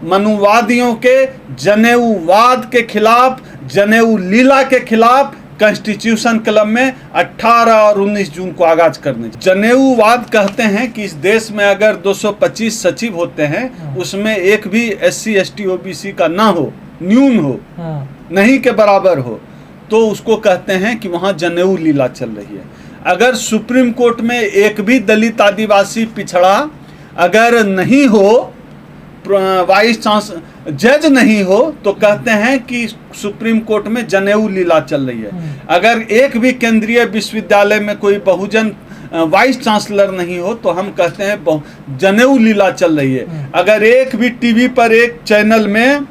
मनुवादियों के जनेऊवाद के खिलाफ, जनेऊ लीला के खिलाफ कॉन्स्टिट्यूशन क्लब में 18 और 19 जून को आगाज करने। जनेऊवाद कहते हैं कि इस देश में अगर 225 सचिव होते हैं उसमें एक भी SC ST OBC का ना हो, न्यून हो, नहीं के बराबर हो, तो उसको कहते हैं कि वहाँ जनेऊ लीला चल रही है। अगर सुप्रीम कोर्ट में एक भी दलित आदिवासी पिछड़ा अगर नहीं हो, वाइस चांसलर जज नहीं हो, तो कहते हैं कि सुप्रीम कोर्ट में जनेऊ लीला चल रही है। अगर एक भी केंद्रीय विश्वविद्यालय में कोई बहुजन वाइस चांसलर नहीं हो तो हम कहते हैं जनेऊ लीला चल रही है। अगर एक भी टीवी पर एक चैनल में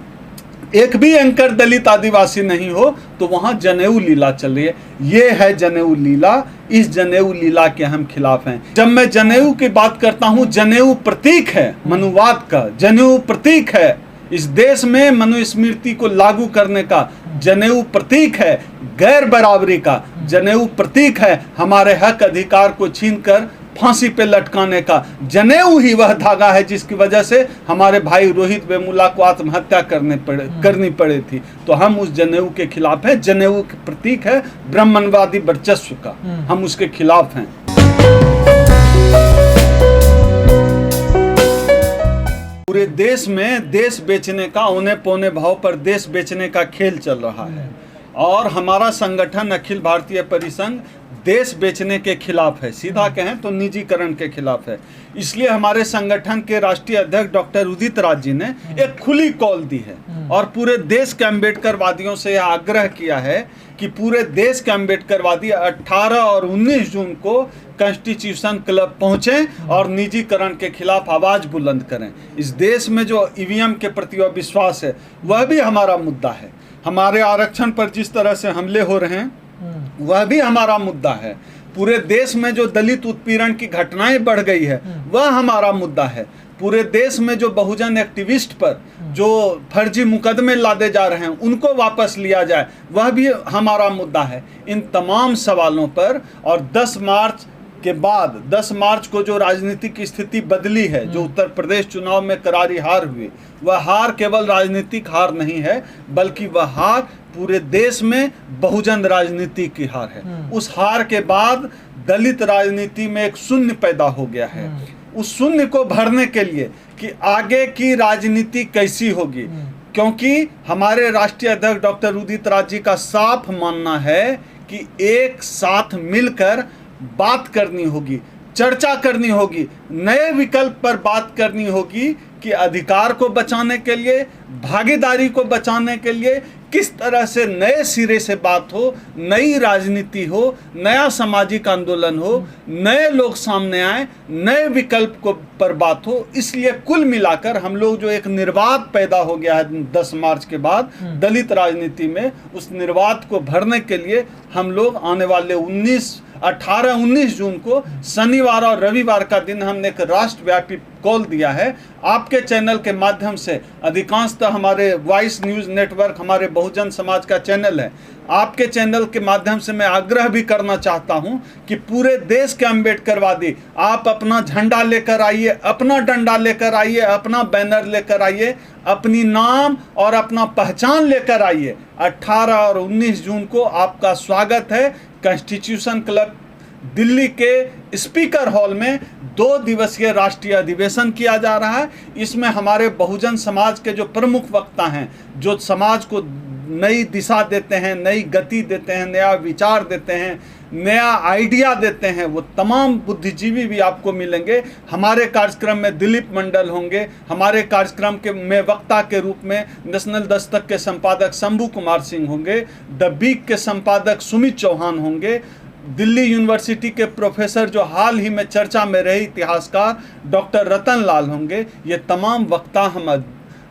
एक भी एंकर दलित आदिवासी नहीं हो तो वहां जनेऊ लीला चल रही है। ये है जनेऊ लीला। इस जनेऊ लीला के हम खिलाफ हैं। जब मैं जनेऊ की बात करता हूं, जनेऊ प्रतीक है मनुवाद का, जनेऊ प्रतीक है इस देश में मनुस्मृति को लागू करने का, जनेऊ प्रतीक है गैर बराबरी का, जनेऊ प्रतीक है हमारे हक अधिकार को छीनकर फांसी पे लटकाने का। जनेऊ ही वह धागा है जिसकी वजह से हमारे भाई रोहित वेमुला को आत्महत्या करनी पड़ी थी। तो हम उस जनेऊ के खिलाफ हैं। जनेऊ प्रतीक है ब्राह्मणवादी वर्चस्व का, हम उसके खिलाफ हैं। पूरे देश में देश बेचने का, औने पौने भाव पर देश बेचने का खेल चल रहा है और हमारा संगठन अखिल भारतीय परिसंघ देश बेचने के खिलाफ है। सीधा कहें तो निजीकरण के खिलाफ है। इसलिए हमारे संगठन के राष्ट्रीय अध्यक्ष डॉक्टर उदित राज जी ने एक खुली कॉल दी है और पूरे देश के अम्बेडकरवादियों से यह आग्रह किया है कि पूरे देश के अम्बेडकरवादी 18 और 19 जून को कॉन्स्टिट्यूशन क्लब पहुंचें और निजीकरण के खिलाफ आवाज बुलंद करें। इस देश में जो EVM के प्रति अविश्वास है वह भी हमारा मुद्दा है। हमारे आरक्षण पर जिस तरह से हमले हो रहे हैं वह भी हमारा मुद्दा है। पूरे देश में जो दलित उत्पीड़न की घटनाएं बढ़ गई है वह हमारा मुद्दा है। पूरे देश में जो बहुजन एक्टिविस्ट पर जो फर्जी मुकदमे लादे जा रहे हैं उनको वापस लिया जाए वह भी हमारा मुद्दा है। इन तमाम सवालों पर और 10 मार्च के बाद 10 मार्च को जो राजनीतिक स्थिति बदली है, जो उत्तर प्रदेश चुनाव में करारी हार हुई, वह हार केवल राजनीतिक हार नहीं है बल्कि वह हार पूरे देश में बहुजन राजनीति की हार है। उस हार के बाद दलित राजनीति में एक शून्य पैदा हो गया है। उस शून्य को भरने के लिए कि आगे की राजनीति कैसी होगी, क्योंकि हमारे राष्ट्रीय अध्यक्ष डॉक्टर उदित राज जी का साफ मानना है कि एक साथ मिलकर बात करनी होगी, चर्चा करनी होगी, नए विकल्प पर बात करनी होगी कि अधिकार को बचाने के लिए, भागीदारी को बचाने के लिए किस तरह से नए सिरे से बात हो, नई राजनीति हो, नया सामाजिक आंदोलन हो, नए लोग सामने आए, नए विकल्प को पर बात हो। इसलिए कुल मिलाकर हम लोग जो एक निर्वात पैदा हो गया है 10 मार्च के बाद दलित राजनीति में, उस निर्वात को भरने के लिए हम लोग आने वाले 18-19 जून को शनिवार और रविवार का दिन हमने एक राष्ट्रव्यापी कॉल दिया है। आपके चैनल के माध्यम से, अधिकांशतः हमारे वॉइस न्यूज़ नेटवर्क हमारे बहुजन समाज का चैनल है, आपके चैनल के माध्यम से मैं आग्रह भी करना चाहता हूं कि पूरे देश के अम्बेडकरवादी आप अपना झंडा लेकर आइए, अपना डंडा लेकर आइए, अपना बैनर लेकर आइए, अपनी नाम और अपना पहचान लेकर आइए। 18 और 19 जून को आपका स्वागत है। कॉन्स्टिट्यूशन क्लब दिल्ली के स्पीकर हॉल में 2 दिवसीय राष्ट्रीय अधिवेशन किया जा रहा है। इसमें हमारे बहुजन समाज के जो प्रमुख वक्ता हैं, जो समाज को नई दिशा देते हैं, नई गति देते हैं, नया विचार देते हैं, नया आइडिया देते हैं, वो तमाम बुद्धिजीवी भी आपको मिलेंगे। हमारे कार्यक्रम में दिलीप मंडल होंगे। हमारे कार्यक्रम के में वक्ता के रूप में नेशनल दस्तक के संपादक शंभू कुमार सिंह होंगे, द वीक के संपादक सुमित चौहान होंगे, दिल्ली यूनिवर्सिटी के प्रोफेसर जो हाल ही में चर्चा में रहे इतिहासकार डॉक्टर रतन लाल होंगे। ये तमाम वक्ता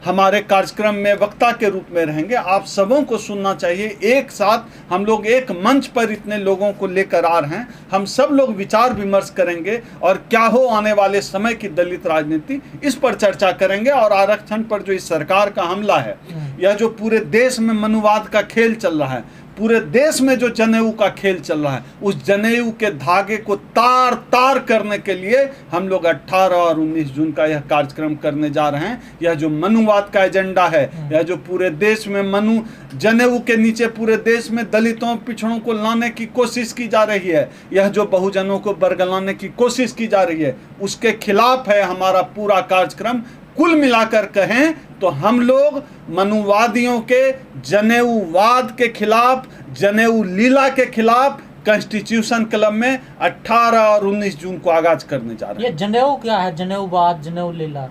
हमारे कार्यक्रम में वक्ता के रूप में रहेंगे। आप सबों को सुनना चाहिए। एक साथ हम लोग एक मंच पर इतने लोगों को लेकर आ रहे हैं। हम सब लोग विचार विमर्श करेंगे और क्या हो आने वाले समय की दलित राजनीति, इस पर चर्चा करेंगे। और आरक्षण पर जो इस सरकार का हमला है, यह जो पूरे देश में मनुवाद का खेल चल रहा है, पूरे देश में जो जनेऊ का खेल चल रहा है, उस जनेऊ के धागे को तार तार करने के लिए हम लोग 18 और 19 जून का यह कार्यक्रम करने जा रहे हैं। यह जो मनुवाद का एजेंडा है, यह जो पूरे देश में जनेऊ के नीचे पूरे देश में दलितों पिछड़ों को लाने की कोशिश की जा रही है, यह जो बहुजनों को बरगलाने की कोशिश की जा रही है, उसके खिलाफ है हमारा पूरा कार्यक्रम। कुल मिलाकर कहें तो हम लोग मनुवादियों के जनेऊवाद के खिलाफ, जनेऊ लीला के खिलाफ कॉन्स्टिट्यूशन क्लब में 18 और 19 जून को आगाज करने जा रहे हैं। ये जनेऊ क्या है? जनेऊवाद, जनेऊ लीला?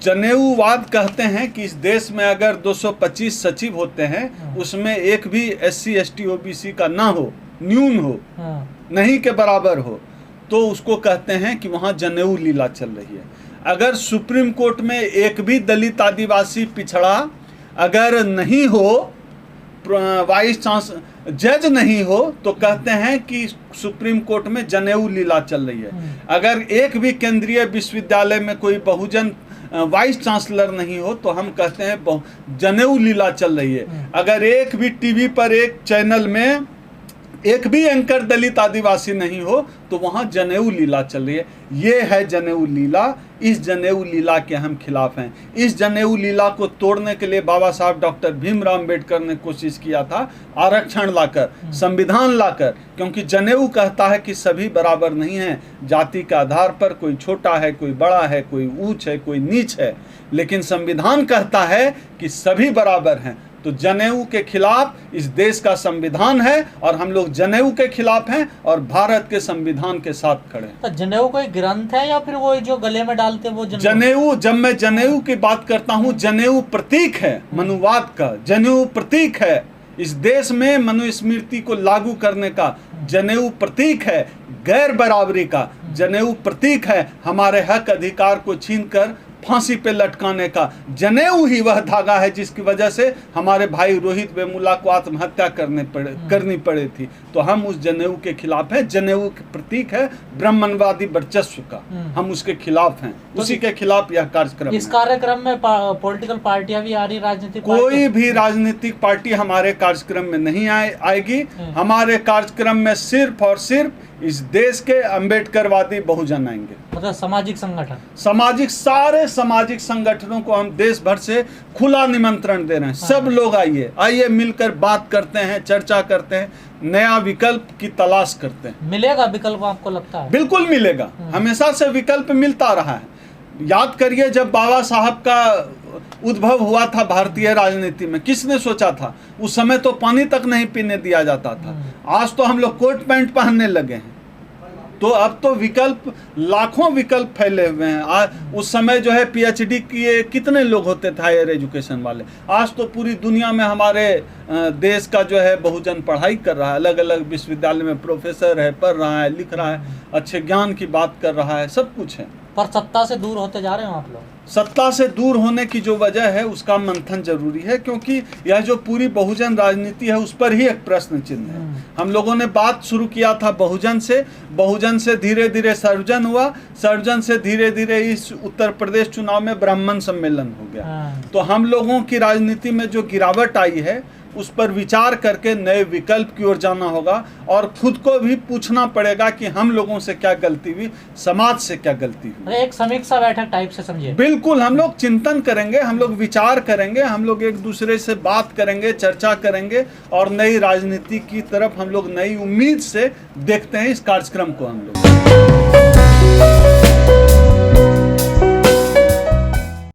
जनेऊवाद कहते हैं कि इस देश में अगर 225 सचिव होते हैं, उसमें एक भी SC ST OBC का ना हो, न्यून हो, नहीं के बराबर हो, तो उसको कहते हैं कि वहाँ जनेऊ लीला चल रही है। अगर सुप्रीम कोर्ट में एक भी दलित आदिवासी पिछड़ा अगर नहीं हो, वाइस चांसलर जज नहीं हो, तो कहते हैं कि सुप्रीम कोर्ट में जनेऊ लीला चल रही है। अगर एक भी केंद्रीय विश्वविद्यालय में कोई बहुजन वाइस चांसलर नहीं हो, तो हम कहते हैं जनेऊ लीला चल रही है। अगर एक भी टीवी पर एक चैनल में एक भी एंकर दलित आदिवासी नहीं हो, तो वहाँ जनेऊ लीला चल रही है। ये है जनेऊ लीला। इस जनेऊ लीला के हम खिलाफ हैं। इस जनेऊ लीला को तोड़ने के लिए बाबा साहब डॉक्टर भीमराव अम्बेडकर ने कोशिश किया था, आरक्षण लाकर, संविधान लाकर, क्योंकि जनेऊ कहता है कि सभी बराबर नहीं हैं, जाति के आधार पर कोई छोटा है, कोई बड़ा है, कोई ऊंच है, कोई नीच है, लेकिन संविधान कहता है कि सभी बराबर हैं। तो जनेऊ के खिलाफ इस देश का संविधान है और हम लोग जनेऊ के खिलाफ हैं और भारत के संविधान के साथ खड़े हैं। तो जनेऊ कोई ग्रंथ है या फिर वो जो गले में डालते वो जनेऊ? जब मैं जनेऊ की बात करता हूँ, जनेऊ प्रतीक है मनुवाद का, जनेऊ प्रतीक है इस देश में मनुस्मृति को लागू करने का, जनेऊ प्रतीक है गैर बराबरी का, जनेऊ प्रतीक है हमारे हक अधिकार को छीनकर फांसी पे लटकाने का। जनेऊ ही वह धागा है जिसकी वजह से हमारे भाई रोहित वेमुला को आत्महत्या करनी पड़ी थी। तो हम उस जनेऊ के खिलाफ हैं। जनेऊ के प्रतीक है ब्राह्मणवादी वर्चस्व का, हम उसके खिलाफ हैं। उसी के खिलाफ यह कार्यक्रम। इस कार्यक्रम में पॉलिटिकल पार्टियां भी आ रही, राजनीतिक कोई भी राजनीतिक पार्टी हमारे कार्यक्रम में नहीं आएगी। हमारे कार्यक्रम में सिर्फ और सिर्फ इस देश के अम्बेडकरवादी बहुजन आएंगे। मतलब सामाजिक संगठन, सारे सामाजिक संगठनों को हम देश भर से खुला निमंत्रण दे रहे हैं। सब लोग आइए मिलकर बात करते हैं, चर्चा करते हैं, नया विकल्प की तलाश करते हैं। मिलेगा विकल्प आपको लगता है? बिल्कुल मिलेगा, हमेशा से विकल्प मिलता रहा है। याद करिए जब बाबा साहब का उद्भव हुआ था भारतीय राजनीति में, किसने सोचा था? उस समय तो पानी तक नहीं पीने दिया जाता था। आज तो हम लोग कोट पैंट पहनने लगे हैं। तो अब तो विकल्प, लाखों विकल्प फैले हुए हैं। उस समय जो है PhD किए कितने लोग होते थे हायर एजुकेशन वाले। आज तो पूरी दुनिया में हमारे देश का जो है बहुजन पढ़ाई कर रहा है, अलग अलग विश्वविद्यालय में प्रोफेसर है, पढ़ रहा है, लिख रहा है, अच्छे ज्ञान की बात कर रहा है, सब कुछ है। पर सत्ता से दूर होते जा रहे हैं आप लोग। सत्ता से दूर होने की जो वजह है उसका मंथन जरूरी है, क्योंकि यह जो पूरी बहुजन राजनीति है उस पर ही एक प्रश्न चिन्ह है। हम लोगों ने बात शुरू किया था बहुजन से धीरे धीरे सर्वजन हुआ, सर्वजन से धीरे धीरे इस उत्तर प्रदेश चुनाव में ब्राह्मण सम्मेलन हो गया। तो हम लोगों की राजनीति में जो गिरावट आई है उस पर विचार करके नए विकल्प की ओर जाना होगा और खुद को भी पूछना पड़ेगा कि हम लोगों से क्या गलती हुई, समाज से क्या गलती हुई। एक समीक्षा बैठक टाइप से समझिए। बिल्कुल, हम लोग चिंतन करेंगे, हम लोग विचार करेंगे, हम लोग एक दूसरे से बात करेंगे, चर्चा करेंगे और नई राजनीति की तरफ हम लोग नई उम्मीद से देखते हैं इस कार्यक्रम को हम लोग।